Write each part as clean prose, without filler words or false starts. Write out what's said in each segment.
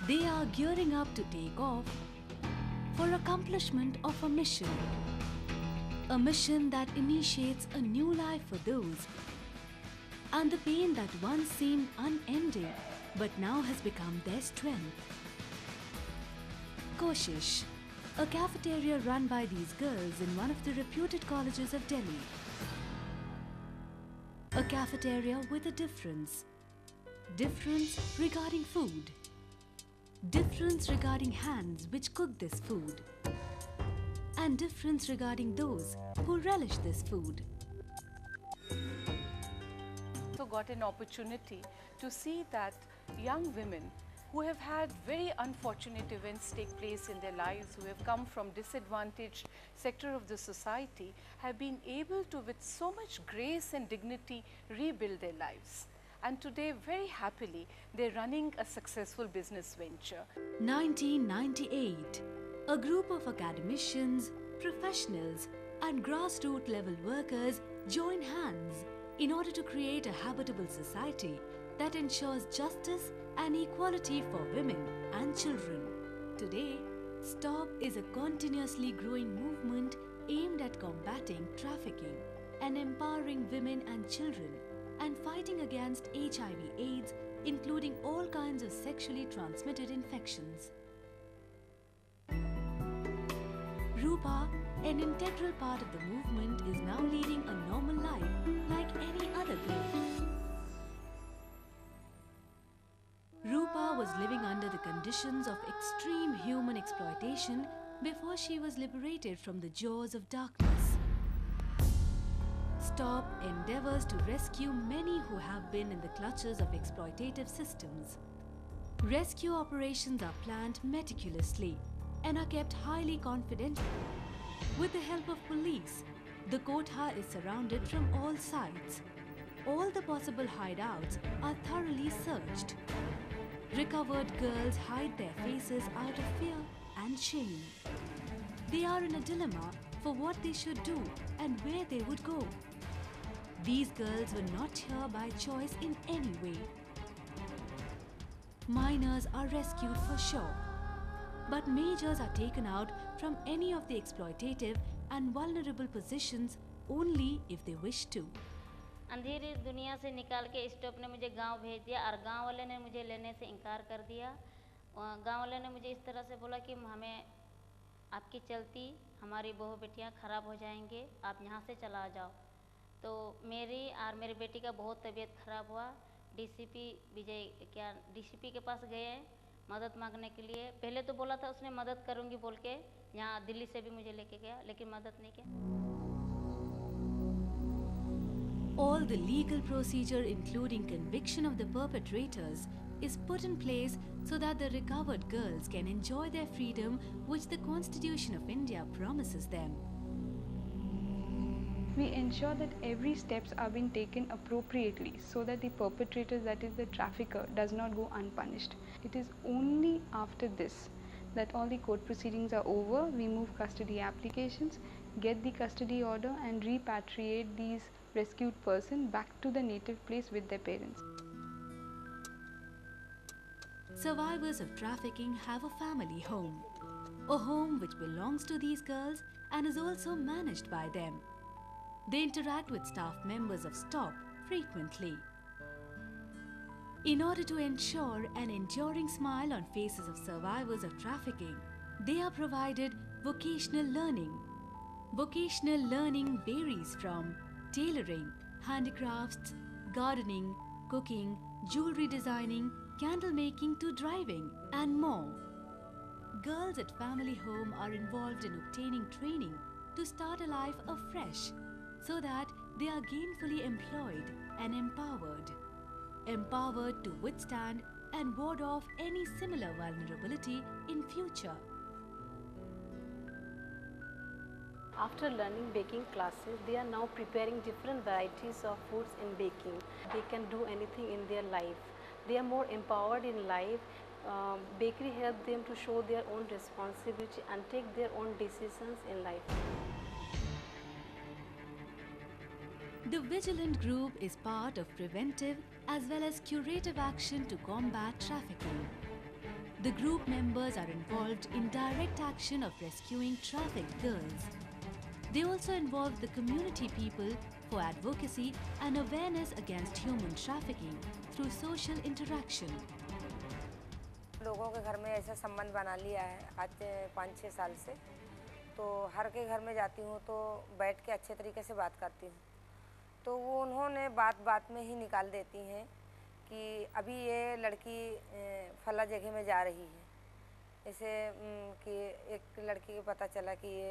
They are gearing up to take off for accomplishment of a mission. A mission that initiates a new life for those, and the pain that once seemed unending but now has become their strength. Koshish, a cafeteria run by these girls in one of the reputed colleges of Delhi. A cafeteria with a difference. Difference regarding food. Difference regarding hands which cook this food. And difference regarding those who relish this food. So got an opportunity to see that young women who have had very unfortunate events take place in their lives, who have come from disadvantaged sector of the society, have been able to, with so much grace and dignity, rebuild their lives. And today, very happily, they're running a successful business venture. 1998, a group of academicians, professionals and grassroots level workers join hands in order to create a habitable society that ensures justice and equality for women and children. Today, STOP is a continuously growing movement aimed at combating trafficking and empowering women and children and fighting against HIV/AIDS, including all kinds of sexually transmitted infections. Rupa, an integral part of the movement, is now leading a normal life like any other girl. Rupa was living under the conditions of extreme human exploitation before she was liberated from the jaws of darkness. STOP endeavors to rescue many who have been in the clutches of exploitative systems. Rescue operations are planned meticulously and are kept highly confidential. With the help of police, the Kotha is surrounded from all sides. All the possible hideouts are thoroughly searched. Recovered girls hide their faces out of fear and shame. They are in a dilemma for what they should do and where they would go. These girls were not here by choice in any way. Minors are rescued for sure, but majors are taken out from any of the exploitative and vulnerable positions only if they wish to. अंधेरी दुनिया से निकाल के stop ने मुझे गांव भेज दिया और गांव वाले ने मुझे लेने से इनकार कर दिया। गांव वाले ने मुझे इस तरह से बोला कि हमें आपकी चलती हमारी बहू बेटियां ख़राब हो जाएंगे, आप यहाँ से चला जाओ। तो मेरी और मेरी बेटी का बहुत तबीयत ख़राब हुआ। डीसीपी के पास गए मदद मांगने के लिए। पहले तो बोला था उसने मदद करूँगी बोल के, यहाँ दिल्ली से भी मुझे लेके गया, लेकिन मदद नहीं किया। All the legal procedure, including conviction of the perpetrators, is put in place so that the recovered girls can enjoy their freedom which the Constitution of India promises them. We ensure that every steps are being taken appropriately so that the perpetrator, that is the trafficker, does not go unpunished. It is only after this that all the court proceedings are over, we move custody applications, get the custody order and repatriate these rescued person back to the native place with their parents. Survivors of trafficking have a family home, a home which belongs to these girls and is also managed by them. They interact with staff members of STOP frequently. In order to ensure an enduring smile on faces of survivors of trafficking, they are provided vocational learning. Vocational learning varies from tailoring, handicrafts, gardening, cooking, jewelry designing, candle making to driving and more. Girls at family home are involved in obtaining training to start a life afresh so that they are gainfully employed and empowered. Empowered to withstand and ward off any similar vulnerability in future. After learning baking classes, they are now preparing different varieties of foods in baking. They can do anything in their life. They are more empowered in life. Bakery helps them to show their own responsibility and take their own decisions in life. The Vigilant group is part of preventive as well as curative action to combat trafficking. The group members are involved in direct action of rescuing trafficked girls. They also involve the community people for advocacy and awareness against human trafficking through social interaction. लोगों के घर में ऐसा संबंध बना लिया है आज 5-6 साल से, तो हर के घर में जाती हूँ तो बैठ के अच्छे तरीके से बात करती हूँ, तो वो उन्होंने बात बात में ही निकाल देती हैं कि अभी ये लड़की फला जगह में जा रही है। जैसे कि एक लड़की को पता चला कि ये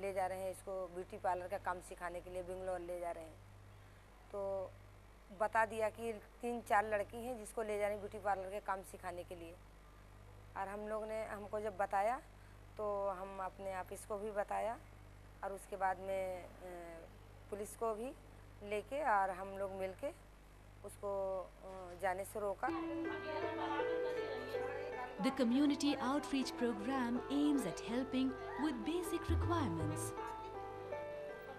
ले जा रहे हैं इसको ब्यूटी पार्लर का काम सिखाने के लिए बेंगलोर ले जा रहे हैं, तो बता दिया कि 3-4 लड़की हैं जिसको ले जा रहे हैं ब्यूटी पार्लर के काम सिखाने के लिए। और हमको जब बताया तो हम अपने ऑफिस को भी बताया और उसके बाद में पुलिस को भी लेके और हम लोग मिलके उसको जाने से रोका। The community outreach program aims at helping with basic requirements.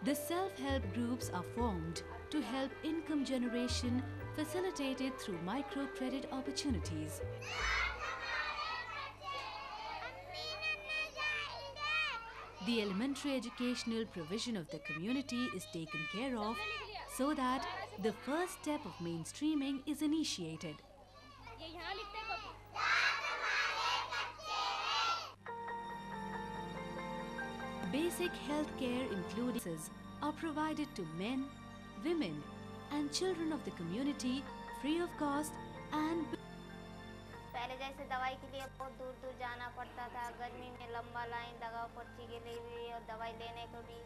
The self-help groups are formed to help income generation facilitated through microcredit opportunities. The elementary educational provision of the community is taken care of so that the first step of mainstreaming is initiated. Basic health care including are provided to men, women and children of the community free of cost and पहले जैसे दवाई के लिए बहुत दूर दूर जाना पड़ता था, गर्मी में लंबा लाइन दवा पर्ची के लिए भी और दवाई लेने को भी।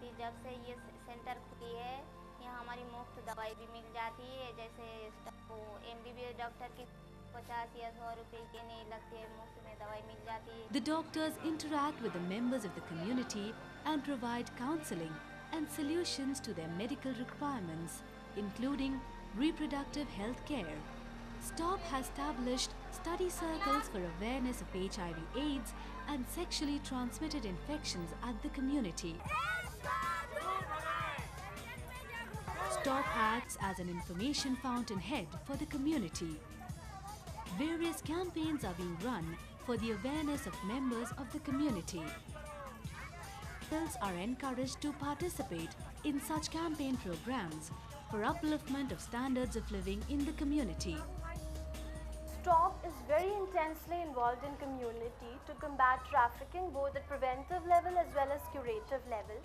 फिर जब से ये सेंटर खुली है यहाँ हमारी मुफ्त दवाई भी मिल जाती है। जैसे MBBS डॉक्टर की 50 या 100 रुपए की नहीं लगती है, मुफ्त में दवाई मिल जाती है। The doctors interact with the members of the community and provide counseling and solutions to their medical requirements, including reproductive health care. STOP has established study circles for awareness of HIV/AIDS and sexually transmitted infections at the community. STOP acts as an information fountainhead for the community. Various campaigns are being run for the awareness of members of the community. Girls are encouraged to participate in such campaign programs for upliftment of standards of living in the community. STOP is very intensely involved in community to combat trafficking both at preventive level as well as curative level,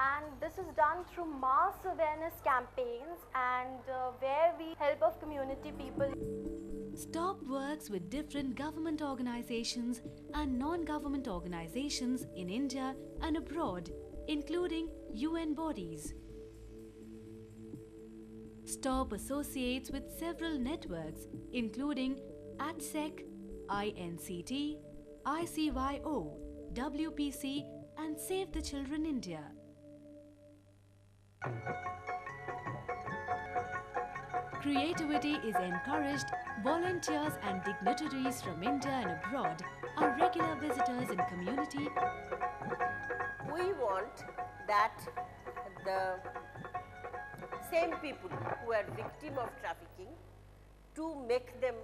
and this is done through mass awareness campaigns and where we help of community people. STOP works with different government organizations and non-government organizations in India and abroad, including UN bodies. STOP associates with several networks including ATSEC, INCT, ICYO, WPC and Save the Children India. Creativity is encouraged. Volunteers and dignitaries from India and abroad are regular visitors in community. We want that the same people who are victim of trafficking to make them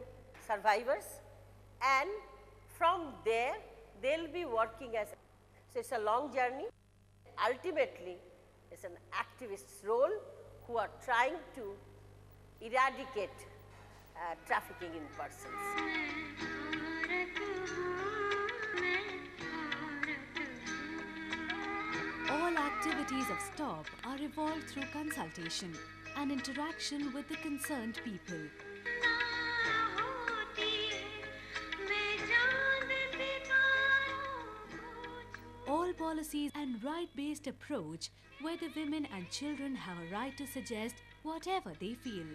survivors, and from there they'll be working as, so it's a long journey. Ultimately it's an activist's role who are trying to eradicate trafficking in persons. All activities of STOP are evolved through consultation and interaction with the concerned people. All policies and right-based approach where the women and children have a right to suggest whatever they feel.